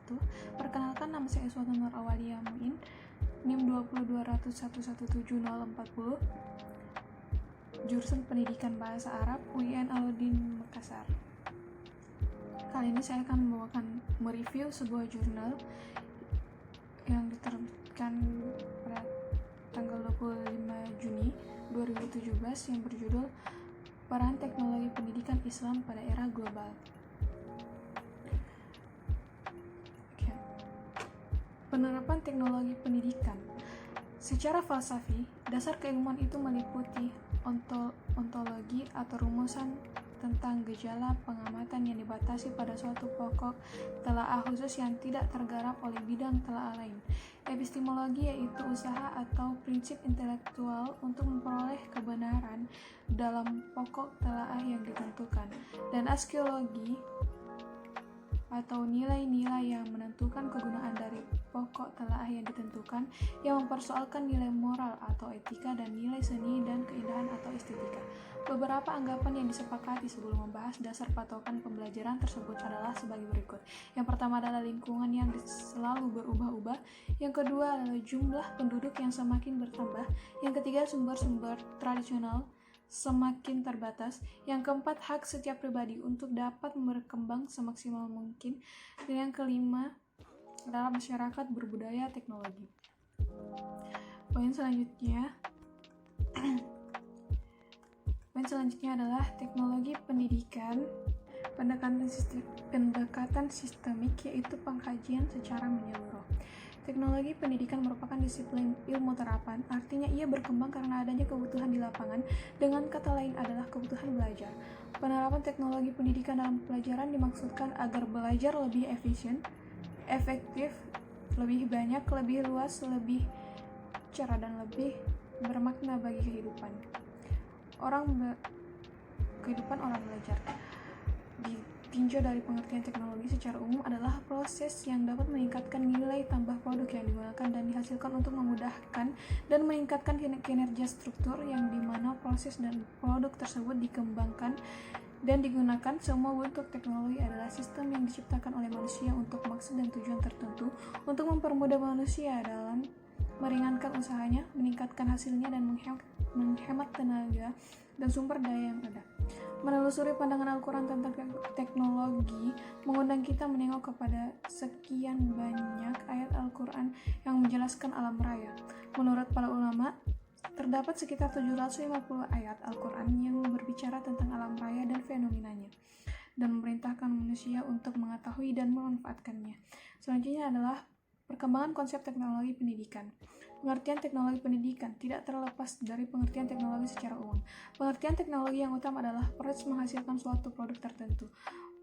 wabarakatuh. Perkenalkan, nama saya Iswata Nur Awalia Muin, NIM 20200117040, jurusan Pendidikan Bahasa Arab, UIN Alauddin Makassar. Kali ini saya akan membawakan mereview sebuah jurnal yang diterbitkan pada tanggal 25 Juni 2017 yang berjudul Peran Teknologi Pendidikan Islam pada Era Global. Penerapan teknologi pendidikan. Secara falsafi, dasar keilmuan itu meliputi ontologi atau rumusan tentang gejala pengamatan yang dibatasi pada suatu pokok telaah khusus yang tidak tergarap oleh bidang telaah lain. Epistemologi yaitu usaha atau prinsip intelektual untuk memperoleh kebenaran dalam pokok telaah yang ditentukan. Dan aksiologi atau nilai-nilai yang menentukan kegunaan dari pokok telaah yang ditentukan, yang mempersoalkan nilai moral atau etika dan nilai seni dan keindahan atau estetika. Beberapa anggapan yang disepakati sebelum membahas dasar patokan pembelajaran tersebut adalah sebagai berikut. Yang pertama adalah lingkungan yang selalu berubah-ubah. Yang kedua adalah jumlah penduduk yang semakin bertambah. Yang ketiga, sumber-sumber tradisional semakin terbatas. Yang keempat, hak setiap pribadi untuk dapat berkembang semaksimal mungkin. Dan yang kelima adalah masyarakat berbudaya teknologi. Poin selanjutnya adalah teknologi pendidikan, pendekatan sistemik, yaitu pengkajian secara menyeluruh. Teknologi pendidikan merupakan disiplin ilmu terapan, artinya ia berkembang karena adanya kebutuhan di lapangan, dengan kata lain adalah kebutuhan belajar. Penerapan teknologi pendidikan dalam pelajaran dimaksudkan agar belajar lebih efisien, efektif, lebih banyak, lebih luas, lebih cerah, dan lebih bermakna bagi kehidupan orang belajar. Ditinjau dari pengertian teknologi secara umum adalah proses yang dapat meningkatkan nilai tambah produk yang digunakan dan dihasilkan untuk memudahkan dan meningkatkan kinerja struktur, yang dimana proses dan produk tersebut dikembangkan dan digunakan. Semua bentuk teknologi adalah sistem yang diciptakan oleh manusia untuk maksud dan tujuan tertentu, untuk mempermudah manusia dalam meringankan usahanya, meningkatkan hasilnya, dan menghemat tenaga dan sumber daya yang ada. Menelusuri pandangan Al-Quran tentang teknologi mengundang kita menengok kepada sekian banyak ayat Al-Quran yang menjelaskan alam raya. Menurut para ulama, terdapat sekitar 750 ayat Al-Quran yang berbicara tentang alam raya dan fenomenanya, dan memerintahkan manusia untuk mengetahui dan memanfaatkannya. Selanjutnya adalah perkembangan konsep teknologi pendidikan. Pengertian teknologi pendidikan tidak terlepas dari pengertian teknologi secara umum. Pengertian teknologi yang utama adalah proses menghasilkan suatu produk tertentu.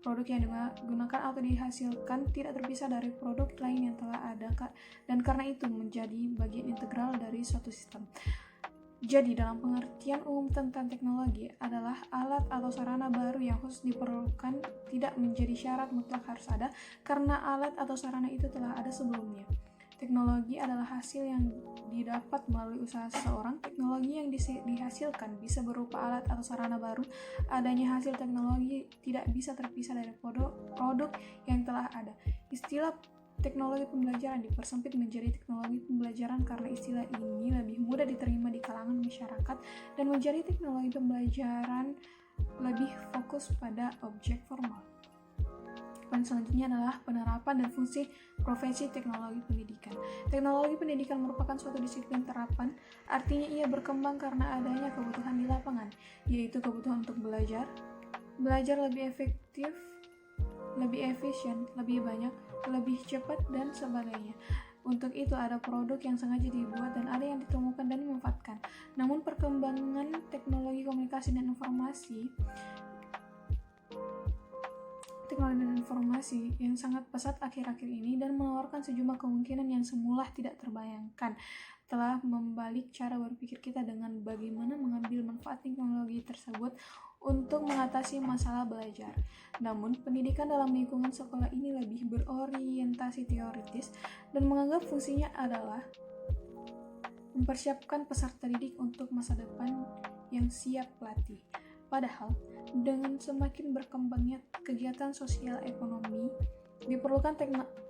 Produk yang digunakan atau dihasilkan tidak terpisah dari produk lain yang telah ada, dan karena itu menjadi bagian integral dari suatu sistem. Jadi, dalam pengertian umum tentang teknologi adalah alat atau sarana baru yang khusus diperlukan, tidak menjadi syarat mutlak harus ada, karena alat atau sarana itu telah ada sebelumnya. Teknologi adalah hasil yang didapat melalui usaha seseorang. Teknologi yang dihasilkan bisa berupa alat atau sarana baru. Adanya hasil teknologi tidak bisa terpisah dari produk yang telah ada. Istilah teknologi pembelajaran dipersempit menjadi teknologi pembelajaran karena istilah ini lebih mudah diterima di kalangan masyarakat dan menjadi teknologi pembelajaran lebih fokus pada objek formal. Poin selanjutnya adalah penerapan dan fungsi profesi teknologi pendidikan. Teknologi pendidikan merupakan suatu disiplin terapan, artinya ia berkembang karena adanya kebutuhan di lapangan, yaitu kebutuhan untuk belajar lebih efektif, lebih efisien, lebih banyak, lebih cepat, dan sebagainya. Untuk itu ada produk yang sengaja dibuat dan ada yang ditemukan dan dimanfaatkan. Namun perkembangan teknologi komunikasi dan informasi yang sangat pesat akhir-akhir ini dan menawarkan sejumlah kemungkinan yang semula tidak terbayangkan, telah membalik cara berpikir kita dengan bagaimana mengambil manfaat teknologi tersebut untuk mengatasi masalah belajar. Namun, pendidikan dalam lingkungan sekolah ini lebih berorientasi teoritis dan menganggap fungsinya adalah mempersiapkan peserta didik untuk masa depan yang siap pelatih. Padahal, dengan semakin berkembangnya kegiatan sosial ekonomi Diperlukan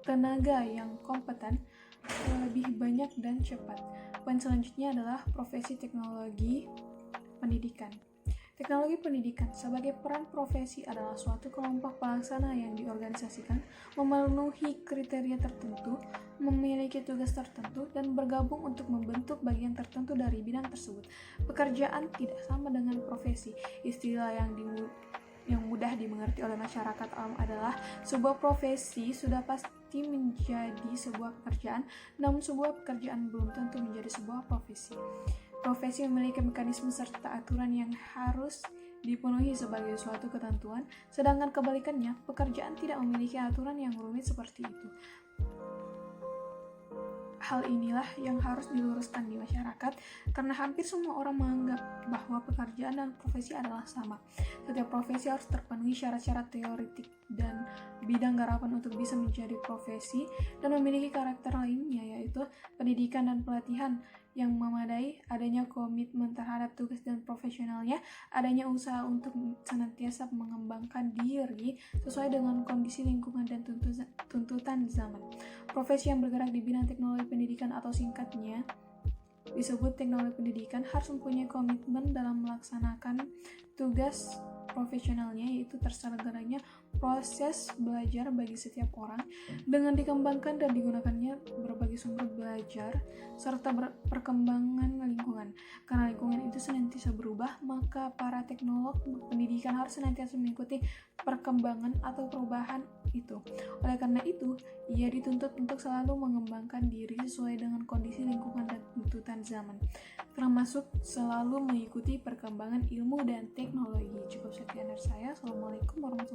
tenaga yang kompeten, lebih banyak dan cepat. Poin selanjutnya adalah profesi teknologi pendidikan. Teknologi pendidikan sebagai peran profesi adalah suatu kelompok pelaksana yang diorganisasikan, memenuhi kriteria tertentu, memiliki tugas tertentu, dan bergabung untuk membentuk bagian tertentu dari bidang tersebut. Pekerjaan tidak sama dengan profesi. Istilah yang mudah dimengerti oleh masyarakat awam adalah sebuah profesi sudah pasti menjadi sebuah pekerjaan, namun sebuah pekerjaan belum tentu menjadi sebuah profesi. Profesi memiliki mekanisme serta aturan yang harus dipenuhi sebagai suatu ketentuan, sedangkan kebalikannya, pekerjaan tidak memiliki aturan yang rumit seperti itu. Hal inilah yang harus diluruskan di masyarakat, karena hampir semua orang menganggap bahwa pekerjaan dan profesi adalah sama. Setiap profesi harus terpenuhi syarat-syarat teoretik dan bidang garapan untuk bisa menjadi profesi, dan memiliki karakter lainnya, yaitu pendidikan dan pelatihan yang memadai, adanya komitmen terhadap tugas dan profesionalnya, adanya usaha untuk senantiasa mengembangkan diri sesuai dengan kondisi lingkungan dan tuntutan zaman. Profesi yang bergerak di bidang teknologi pendidikan atau singkatnya disebut teknologi pendidikan harus mempunyai komitmen dalam melaksanakan tugas profesionalnya, yaitu terselenggaranya proses belajar bagi setiap orang dengan dikembangkan dan digunakannya berbagai sumber belajar serta perkembangan lingkungan. Karena lingkungan itu senantiasa berubah, maka para teknolog pendidikan harus senantiasa mengikuti perkembangan atau perubahan itu. Oleh karena itu, ia dituntut untuk selalu mengembangkan diri sesuai dengan kondisi lingkungan dan tuntutan zaman, termasuk selalu mengikuti perkembangan ilmu dan teknologi. Cukup sekian dari saya. Assalamualaikum warahmatullahi wabarakatuh.